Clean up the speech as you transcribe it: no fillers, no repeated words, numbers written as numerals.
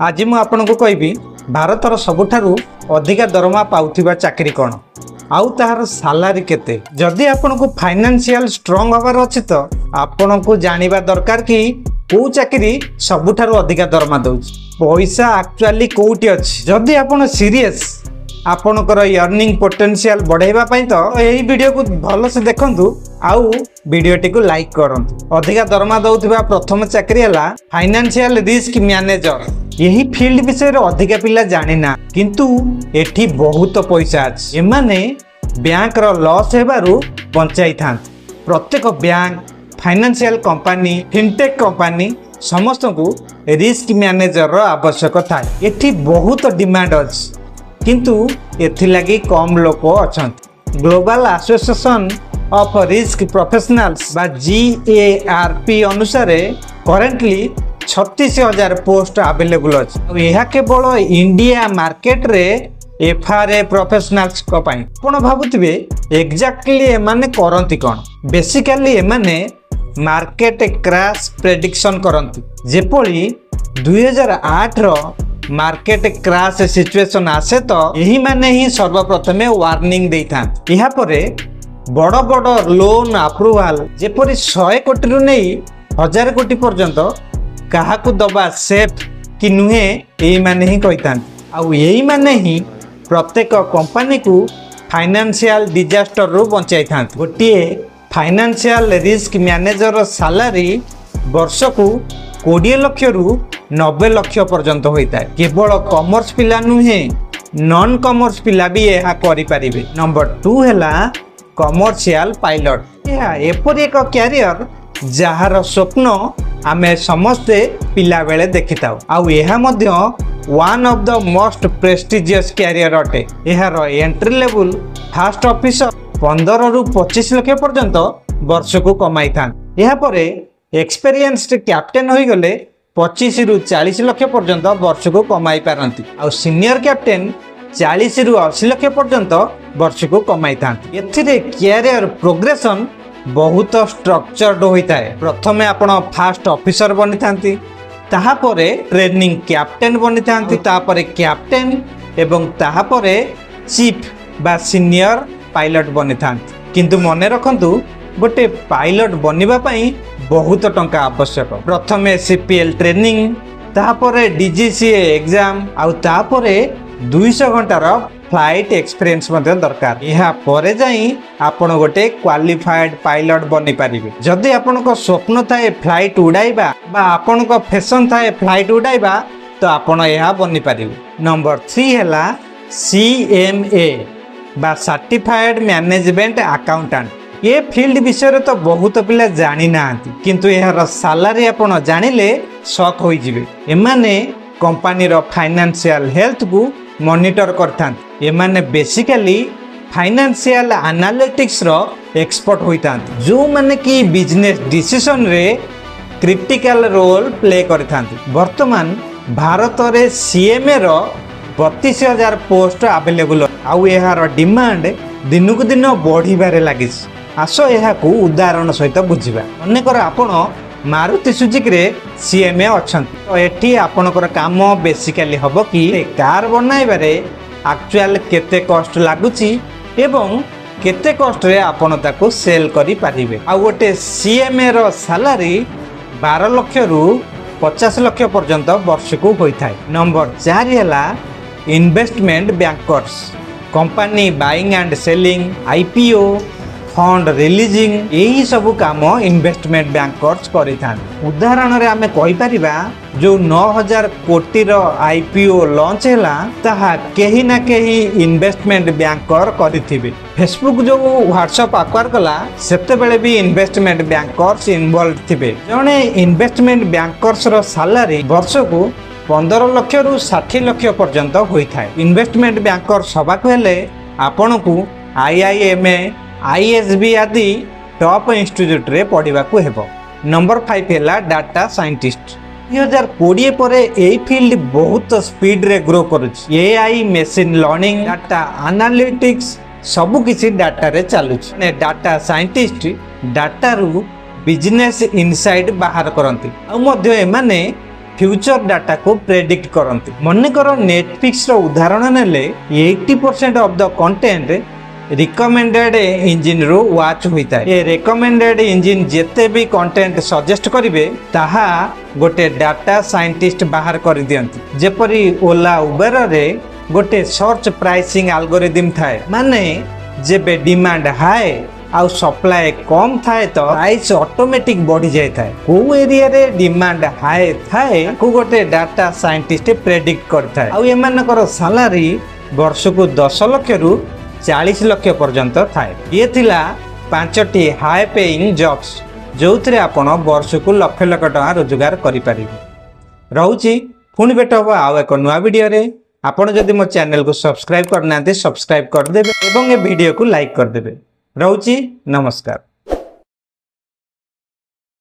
आज मु आपनको कहबी भारतर सबुठारु अधिका दरमा पाउथिबा चाकरी कौन आउ तार सालारी केते। जदि आपनको फाइनेंशियल स्ट्रांग हबार अछि तो आपनको जानिबा दरकार कि को चाकरी सबुठारु अधिका दरमा दउछ, पैसा एक्चुअली कोउटी अछि। जदि आपण सीरियस आपणकर अर्निंग पोटेंशियल बढ़ाइबा पई तो एही वीडियो को भल से देखंतु आउ वीडियोटी को लाइक करंतु। अधिका दरमा दउथिबा प्रथम चाकरी हला फाइनेंशियल रिस्क मैनेजर। यही फील्ड विषय रे अधिका पिला जानि ना, किंतु एठी बहुत पैसा अछि। एमाने बैंक रो लॉस हेबारु बंचाई थान। प्रत्येक bank, financial company, fintech company समस्त को रिस्क मैनेजर रो आवश्यक थाए। एठी बहुत डिमांड अछि, किंतु एथि लगी कम लोक अछंत। Global association of risk professionals बा GARP अनुसार करेंटली 36,000 पोस्ट अवेलेबल अछि। यह केवल इंडिया मार्केट रे FRA प्रोफेशनल्स को पाई। आपण भाबुथिबे एग्जैक्टली एमाने करंती कोन। बेसिकली एमाने मार्केट क्रैश प्रेडिक्शन करंती। जेपली 2008 रो मार्केट क्रैश सिचुएशन आसे तो यही माने ही सर्वप्रथमे वार्निंग देइथान। यहा परे बड़ बड़ लोन अप्रूवल जेपरी 100 कोटी रु नै 1000 कोटी पर्यंत काहाकू दबा सेफ कि नुहे यही माने ही कहिथान। आउ यही माने ही प्रत्येक कंपनी को फाइनेंशियल डिजास्टर रु बचाई थान। गोटिए फाइनेंशियल रिस्क मैनेजर सालारी वर्ष को 20 लाख रु 90 लाख पर्यंत होता है। केवल कॉमर्स पिला नुहे नॉन कॉमर्स पिला भी यह करि परिबे। नंबर 2 हैला कमर्शियल पायलट। यह एपरि एक कैरियर जहार स्वप्न आमे समस्ते पिला बेले देखि थाउ। आउ यह मध्य one of the most prestigious career अटे। यार एंट्री लेवल फास्ट ऑफिसर 15 रु 25 लाख पर्यंत वर्ष को कमाई थान। यह परे एक्सपीरियंस्ड कैप्टेन होई गले 25 रु 40 लाख पर्यंत वर्ष को कमाई पारंती। आउ सीनियर कैप्टेन 40 रु 80 लाख पर्यंत वर्ष को कमाई थांती। एथिरे कैरियर प्रोग्रेशन बहुत स्ट्रक्चर्ड होता है। प्रथमे आपण फास्ट ऑफिसर बनी थांती, ताहा परे ट्रेनिंग कैप्टेन बनी थांती, ताहा परे कैप्टेन एवं ताहा परे चीफ बा सीनियर पायलट बनी थांती। किंतु मने रखंतु गोटे पायलट बनिबा पई बहुत टंका आवश्यक। प्रथमे CPL ट्रेनिंग, ताहा परे DGCA एग्जाम, आउ ताहा परे 200 घंटार फ्लाइट एक्सपीरियंस मध्ये दरकार। यह परे जाई आपण गोटे क्वालिफाइड पायलट बनी पारिबे। जदि आपनको स्वप्न थाए फ्लाइट उड़ाइबा बा आपनको फैशन थाए फ्लाइट उड़ाइबा तो आपण यह बनी पारिबे। नंबर 3 हैला CMA बा सर्टिफाइड मैनेजमेंट अकाउंटेंट। ये फील्ड विषय तो बहुत पिला जानी ना, किंतु यार सालारी आपण जानिले शॉक होई जिवे। एमाने कंपनी रो फाइनेंशियल हेल्थ को मॉनिटर करथान। एमाने बेसिकली फाइनेंशियल एनालिटिक्स रो एक्सपर्ट होइथान, जो माने कि बिजनेस डिसीजन रे क्रिटिकल रोल प्ले करथान। वर्तमान भारत रे CMA रो 32,000 पोस्ट अवेलेबल। आउ यार डिमांड दिनकु दिन बढ़िबारे लागिस। आसो यह को उदाहरण सहित बुझिबा। अनेकर आपण मारुति सुजुकी रे CMA अछंती। तो एठी आपनकर काम बेसिकली हबो कि कार बनाइबारे एक्चुअल केते कॉस्ट लागुची एवं केते कॉस्ट रे आपण ताको सेल करि पारिबे। आ गोटे CMA रो सैलरी 12 लाख रु 50 लाख पर्यंत वर्ष को होई थाए। नंबर 4 हैला investment bankers. Company buying and selling, IPO, fund releasing, यही सब काम इन्वेस्टमेंट बैंकर्स करिथान। उदाहरण रे आमे कहि परिबा जो 9,000 कोटी रो IPO लॉन्च हैला ताहा केही ना केही इन्वेस्टमेंट बैंकर करिथिबे। फेसबुक जो व्हाट्सएप एक्वायर कला सेते बेले भी इन्वेस्टमेंट बैंकर्स इन्वॉल्व थिबे। जणे इन्वेस्टमेंट बैंकर्स रो सैलरी वर्ष को 15 लाख रु 60 लाख पर्यंत होई थाए। इन्वेस्टमेंट बैंकर सबाक हेले आपण को IIMA, ISB आदि टॉप इंस्टीट्यूट रे पढ़िबा को हेबो। नंबर 5 हैला डाटा साइंटिस्ट। 2020 परे एई फील्ड बहुत स्पीड रे ग्रो करूछि। AI, machine learning, data analytics सब किसी डाटा रे चलुछि। ने डाटा साइंटिस्ट डाटा रु बिजनेस इनसाइट बाहर करंती। आ मध्य एमाने फ्यूचर डाटा को प्रेडिक्ट करती। मनकर नेटफ्लिक्स उदाहरण नेले 80% of the content recommended engine रू वाच होता है। ये रिकमेंडेड इंजिन जेते भी कंटेंट सजेस्ट करिवे ताहा गोटे डाटा साइंटिस्ट बाहर कर दियंती। जेपरी ओला उबेर रे गोटे सर्च प्राइसिंग एल्गोरिदम थाए, माने जेबे डिमांड हाई आउ सप्लाई कम थाए तो प्राइस ऑटोमेटिक बढ़ी जाए थाए। को एरिया रे डिमांड हाई थाए को गोटे डाटा साइंटिस्ट प्रेडिक्ट करथाए। आउ एमानकर सैलरी वर्ष को 10 लाख रु 40 लाख पर्यंत थाए। ये थिला 5टी हाई पेइंग जॉब्स जो थे आपण वर्ष को लक्ष लक्ष टका रोजगार करें। रोची पुणी भेट हम आउ एक नुआ वीडियो रे। आपण जदि मो चैनल को सब्सक्राइब करना सब्सक्राइब करदे और ए वीडियो को लाइक करदे। रोची नमस्कार।